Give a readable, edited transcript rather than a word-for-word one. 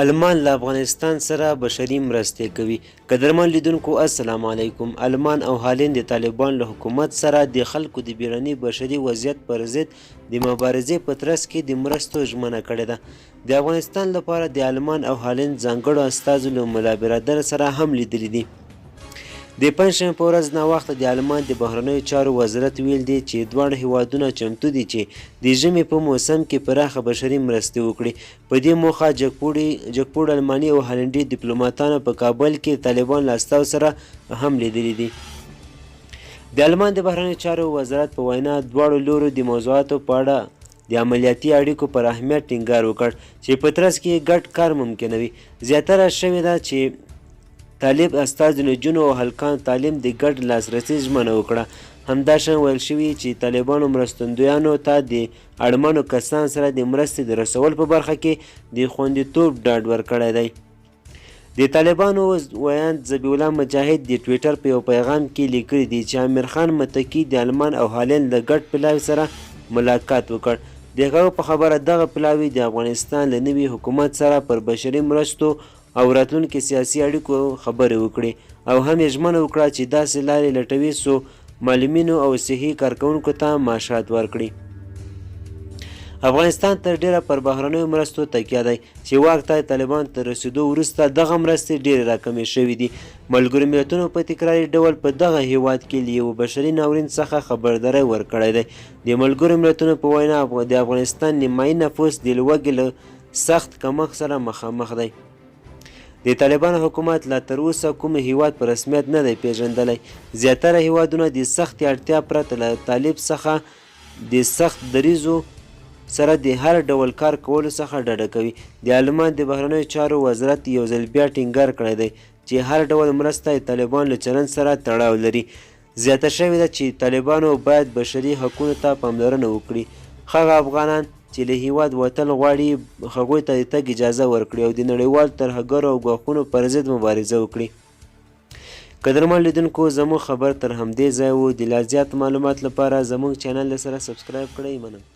المان له افغانستان سره بشري مرستې کوي. قدرمن لیدونکو السلام علیکم. المان او هالند د طالبان له حکومت سره د خلکو د بیړني بشري وضعیت پر ضد د مبارزې په ترڅ کې د مرستو ژمنه کړې ده. د افغانستان لپاره د المان او هالند ځانګړو استازو له ملا برادر سره هم لیدلي دي. د پنجشنبې په ورځ ناوخته د المان د بهرنیو چارو وزارت ویل دی چې دواړه هیوادونه چمتو دي چې د ژمي په موسم کې پراخه بشري مرستې وکړي. په دې موخه جګپوړ الماني او هالندي ډیپلوماتانو په کابل کې د طالبان له استازو سره هم لیدلي دي. د المان د بهرنیو چارو وزارت په وینا دواړو لورو د موضوعاتو په اړه د عملیاتي اړیکو پر اهمیت ټینګار وکړ چې په ترڅ کې ګډ کار ممکنوي. زیاتره شوې ده چې طالب استازو د نجونو او هلکانو تعلیم د ګډ لاسرسي ژمنه وکړه. همداشان ویل شوي چې طالبانو مرستندویانو ته د اړمنو کسانو سره د مرستې د رسولو په برخه کې د خوندیتوب ډاډ ورکړی دی. د طالبانو ویاند ذبیح الله مجاهد د ټویټر په یو پیغام کې لیکلي دي چې امیر خان متکي د المان او هالند له ګډ پلاوي سره ملاقات وکړ. د هغه په خبره دغه پلاوي د افغانستان له نوي حکومت سره پر بشري مرستو او راتلونکي سیاسي اړیکو خبرې وکړي او هم یې ژمنه وکړه چې داسې لارې لټوي څو معلمینو او صحي کارکوونکو ته معاشات ورکړي. افغانستان تر ډیره پر بهرنیو مرستو تکیه دی چې واک ته طالبان ته رسیدو وروسته دغه مرستې ډیرې راکمې شوې دي. ملګرو ملتونو په تکراري ډول په دغه هیواد کې له یو بشري ناورین څخه خبرداری ورکړی دی. د ملګرو ملتونو په وینا د افغانستان نیمایي نفوس د لوږې له سخت کمښت سره مخامخ دی. د طالبانو حکومت لا تر اوسه کوم هیواد په رسمیت نه دی پیژندلی. زیاتره هیوادونه د سختې اړتیا پرته له طالب څخه د سخت دریځو سره د هر ډول کار کولو څخه ډډه کوي. د المان د بهرنیو چارو وزارت یو ځل بیا ټینګار کړی دی چې هر ډول مرسته د طالبانو له چلند سره تړاو لري. زیاته شوې ده چې طالبانو باید بشري حقونو ته پاملرنه وکړي. هغه افغانان چې له هیواد وتل غواړي هغوی ته د تګ اجازه ورکړي او د نړیوال ترهګرو او ګواښونو پر ضد مبارزه وکړي. قدرمن لیدونکو زموږ خبر تر همدې ځای و. د لا زیات معلومات لپاره زموږ چینل سره سبسکرایب کړئ. مننه.